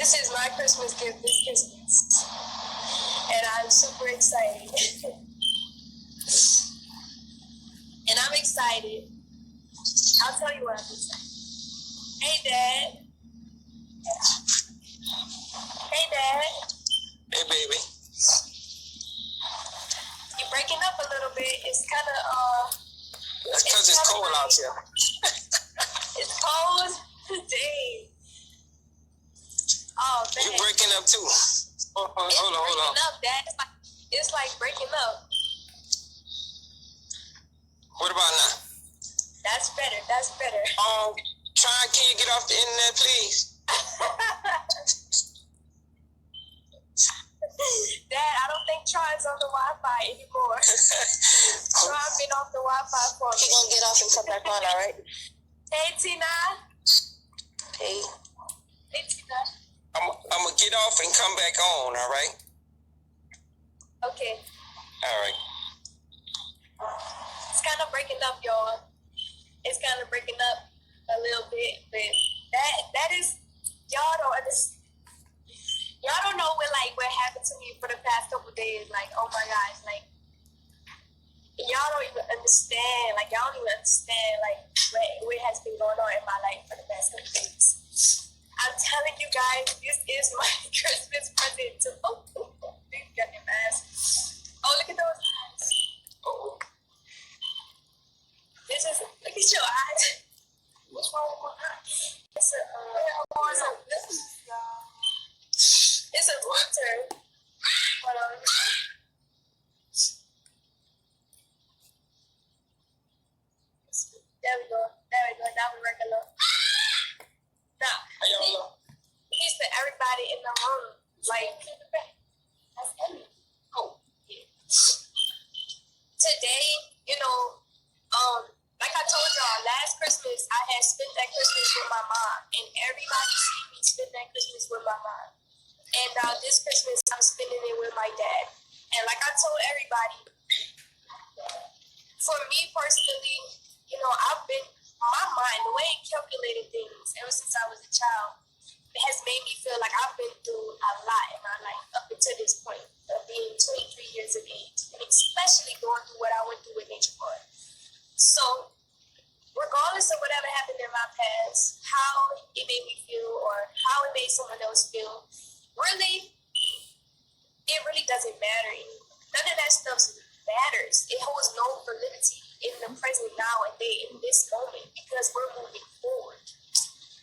This is my Christmas gift this Christmas. And I'm super excited. And I'm excited. I'll tell you what I'm excited. Hey, Dad. Hey, Dad. Hey, baby. You're breaking up a little bit. It's kind of, That's because it's cold out here. It's cold? Dang. Oh, man. You're breaking up, too. Hold on. Breaking up, Dad. It's like breaking up. What about now? That's better. Can you get off the internet, please? Dad, I don't think Tron's on the Wi-Fi anymore. Tron been off the Wi-Fi for me. You're gonna get off and come back on, all right? Hey, Tina. Hey. Hey, Tina. I'm gonna get off and come back on, all right? Okay. All right. It's kind of breaking up, y'all. It's kind of breaking up a little bit, but that is, y'all don't understand. Y'all don't know what happened to me for the past couple days. Like, oh my gosh, like, y'all don't even understand. Like, y'all don't even understand, like, what has been going on in my life for the past couple days. I'm telling you guys, this is my Christmas present to, these goddamn ass. Oh, look at those eyes. Oh. Look at your eyes. What's wrong with my eyes? It's a water. Hold on. There we go. Now we regular. Now, he's for everybody in the room. Like, that's Emmy. Oh, yeah. Today, like I told y'all, last Christmas, I had spent that Christmas with my mom. And everybody seen me spend that Christmas with my mom. And now this Christmas, I'm spending it with my dad. And like I told everybody, for me personally, I've been, my mind, the way it calculated things ever since I was a child, it has made me feel like I've been through a lot in my life up until this point of being 23 years of age. And especially going through what I went through with Nature Boy. So, regardless of whatever happened in my past, how it made me feel or how it made someone else feel, really, it really doesn't matter anymore. None of that stuff matters. It holds no validity in the present now and day, in this moment, because we're moving forward.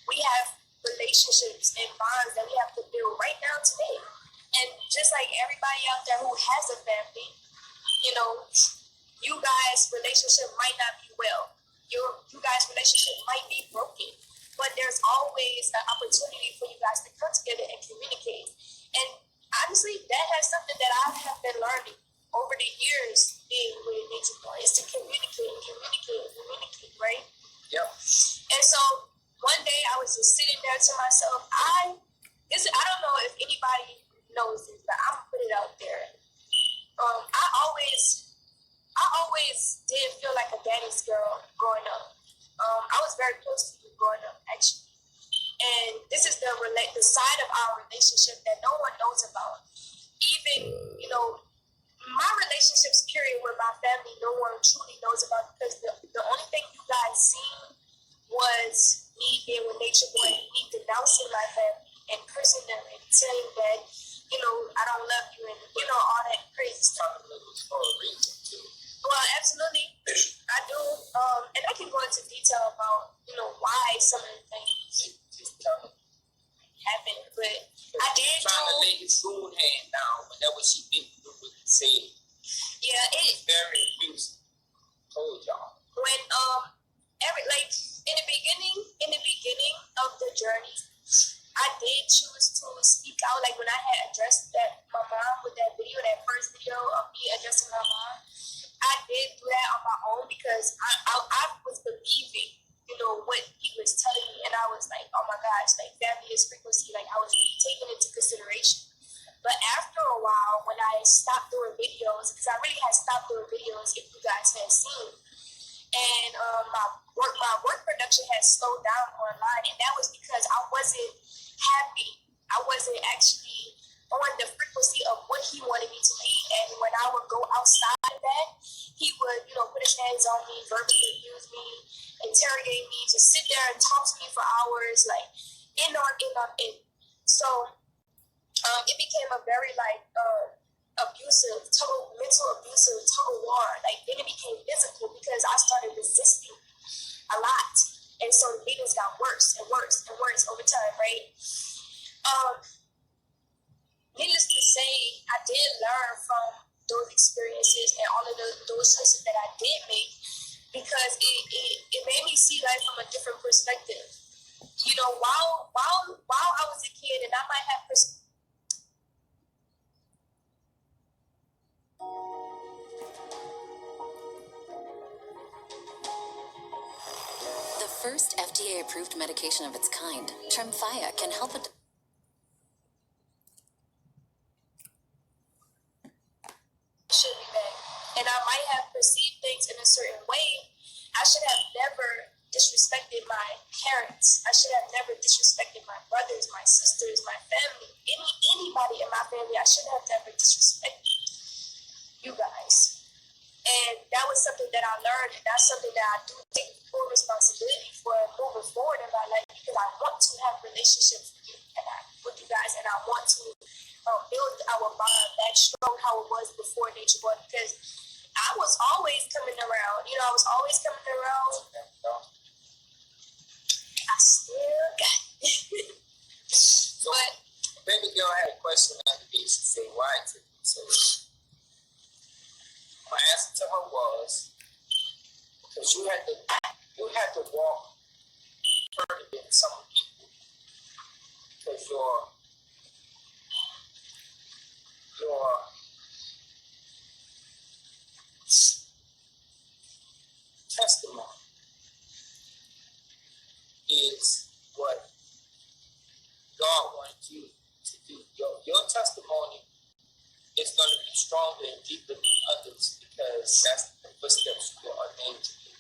We have relationships and bonds that we have to build right now today. And just like everybody out there who has a family, you guys' relationship might not be well. You guys' relationship might be broken. But there's always an opportunity for you guys to come together and communicate. And honestly, that has something that I have been learning over the years being with Nature Boy, is to communicate, right? Yep. And so one day I was just sitting there to myself. I don't know if anybody knows this, but I'm gonna put it out there. I always did feel like a daddy's girl growing up. I was very close to you growing up, actually. And this is the side of our relationship that no one knows about. Even, my relationships, period, with my family, no one truly knows about, because the only thing you guys seen was me being with Nature Boy, me denouncing my family and cursing them and saying that, I don't love you and, all that crazy stuff. Well, absolutely, I do. And I can go into detail about, why some of the things happened. But I did trying to lay his spoon hand down whenever she didn't do what he said. Yeah, it's very abusive. Told y'all. When in the beginning of the journey, I did choose to speak out. Like when I had addressed my mom with that first video of me addressing my mom, I did do that on my own because I was believing, what he was telling me, and I was like, oh my gosh, like family is frequency. Like I was really taking it into consideration. But after a while, when I stopped doing videos, because I really had stopped doing videos, if you guys had seen, and my work production had slowed down online, and that was because I wasn't happy I wasn't actually on the frequency of what he wanted me to be. And when I would go outside of that, he would, put his hands on me, verbally abuse me, interrogate me, just sit there and talk to me for hours, like in on in. So it became a very abusive, total mental abusive, total war. Like then it became physical because I started resisting a lot. And so the beatings got worse and worse and worse over time, right? Needless to say, I did learn from those experiences and all of those choices that I did make because it made me see life from a different perspective. While I was a kid and I might have The first FDA-approved medication of its kind, Tremfya, can help it. Should be back. And I might have perceived things in a certain way. I should have never disrespected my parents. I should have never disrespected my brothers, my sisters, my family, anybody in my family. I should have never disrespected you guys. And that was something that I learned, and that's something that I do take full responsibility for moving forward in my life because I want to have relationships with you guys, and I want to build our bond back strong how it was before Nature Boy because I was always coming around. I was always coming around. I still got it. But baby girl had a question after this. She said, why? So my answer to her was because you had to walk further than some people because your testimony is what God wanted you to do. Your testimony is going to be stronger and deeper than others because that's the footsteps you are ordained to do.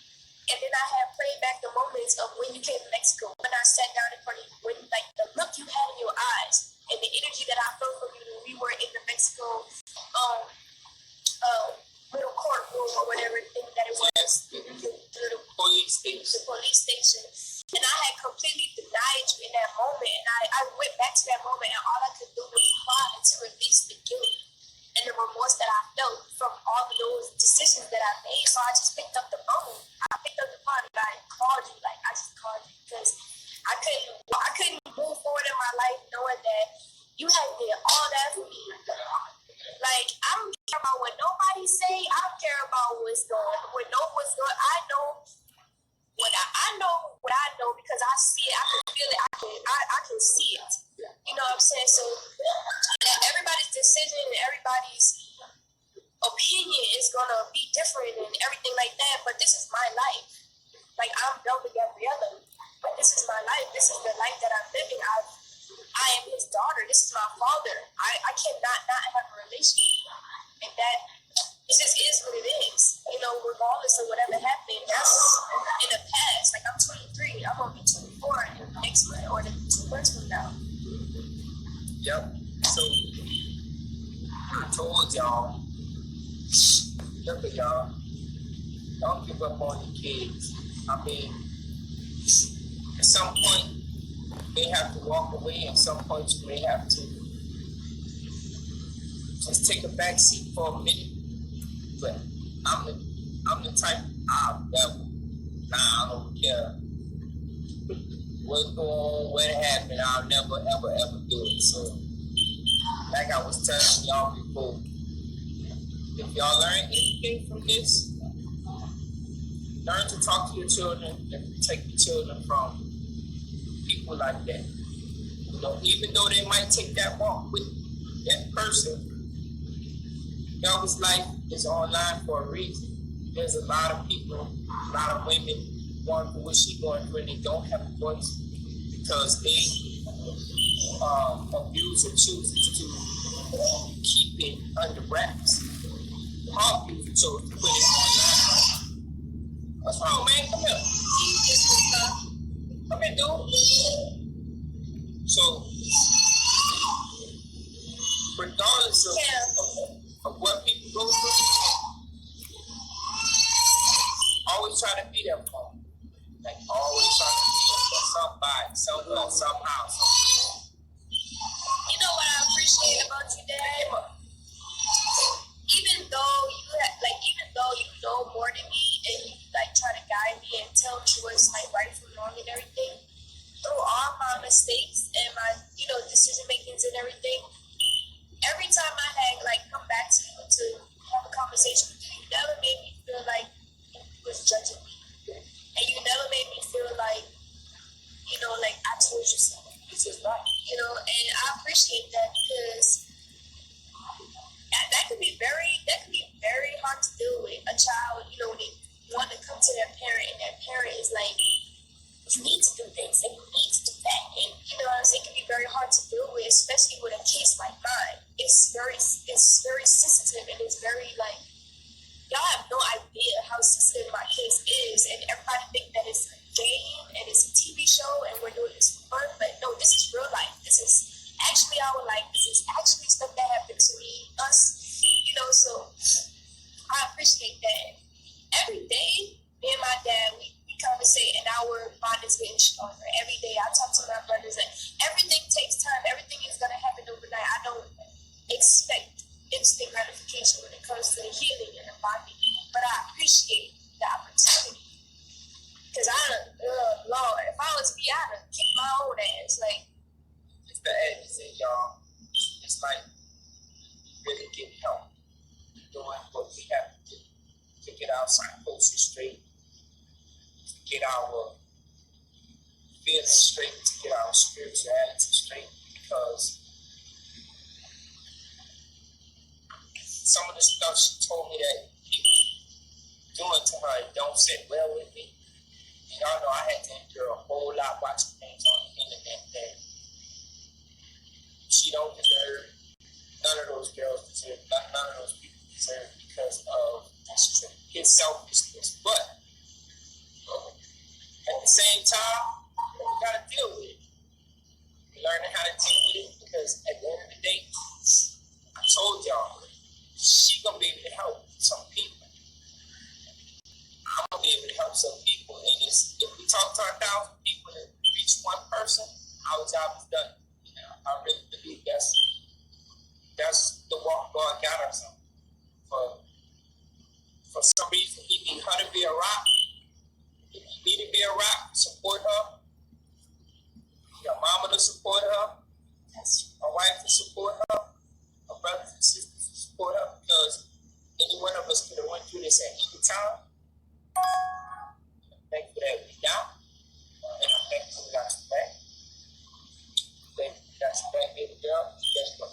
And then I had played back the moments of when you came to Mexico, when I sat down in front of you, when the look you had in your eyes and the energy that I felt from you when we were in the Mexico little courtroom or whatever thing that it was. Yes, the little police station. The police station. And I had completely denied you in that moment. And I went back to that moment and all I could do was cry to release the guilt and the remorse that I felt from all of those decisions that I made. So I just picked up the phone. I picked up the phone and I called you. I just called you because I couldn't move forward in my life knowing that you had did all that for me. I don't care about what nobody say. I don't care about what's going on. I know what I know because I see it. I can feel it. I can see it. You know what I'm saying? So everybody's decision and everybody's opinion is gonna be different and everything like that. But this is my life. I'm Velda Gabriella, but this is my life. This is the life that I'm living. I am his daughter. This is my father. I cannot not have a relationship. And that it just is what it is. Regardless of whatever happened, that's in the past. I'm 23. I'm going to be 24 next month or 2 months from now. Yep. So I told y'all, look at y'all, don't give up on your kids. I mean, at some point, may have to walk away, and some point you may have to just take a back seat for a minute. But I'm the type I'll never. I don't care what's going on, what happened. I'll never ever do it. So, like I was telling y'all before, if y'all learn anything from this, learn to talk to your children and protect your children from people like that. Even though they might take that walk with that person, Velda's life is online for a reason. There's a lot of people, a lot of women going through what she's going through and they don't have a voice because they abuse or choose to keep it under wraps. Her abuser chose to put it online. What's wrong, man? Come here. Come here, dude. So, regardless of what people go through, always try to be there for them. Like, always try to be there for somebody, someone, somehow. You know what I appreciate about you, Dad? Even though even though you know more than me and you like try to guide me and tell me what's like right from wrong and everything, through all my mistakes and my decision makings and everything, every time I had like come back to you to have a conversation with you, you never made me feel like you was judging me, and you never made me feel like like I told you so. This is right. And I appreciate that because that could be very hard to deal with. A child, when they want to come to their parent and their parent is like, you need to do this and you need to do that. And it can be very hard to deal with, especially with a case like mine. It's very sensitive and it's very like, y'all have no idea how sensitive my case is, and everybody think that it's a game and it's a TV show and we're doing this for fun, but no, this is real life. This is actually our life. This is actually stuff that happened to us. So I appreciate that. Every day, me and my dad, we conversate and our bond is getting stronger. Every day I talk to my brothers and everything takes time. Everything is going to happen overnight. I don't expect instant gratification when it comes to the healing and the body, but I appreciate the opportunity. Because Lord, if I was me, I'd have kicked my own ass. Like, It's the edge, y'all. It's like really get help. Doing what we have to do to get our psychosis straight, to get our feelings straight, to get our spirituality straight, because some of the stuff she told me that people doing to her don't sit well with me. And y'all know I had to endure a whole lot watching things on the internet that she don't deserve. None of those girls deserve, none of those people deserve, because of his selfishness. But at the same time, we gotta deal with it. We're learning how to deal with it, because at the end of the day, I told y'all, she gonna be able to help some people. I'm gonna be able to help some people, and if we talk to 1,000 people and reach one person, our job is done. I really believe that's the walk God got us on. For some reason, he need her to be a rock. If you need to be a rock, support her. Your mama to support her. My wife to support her. My brothers and sisters to support her, because any one of us could have went through this at any time. I'm thankful that we got, and I'm thankful we got you back. Thankful we got you back, baby girl. Guess what?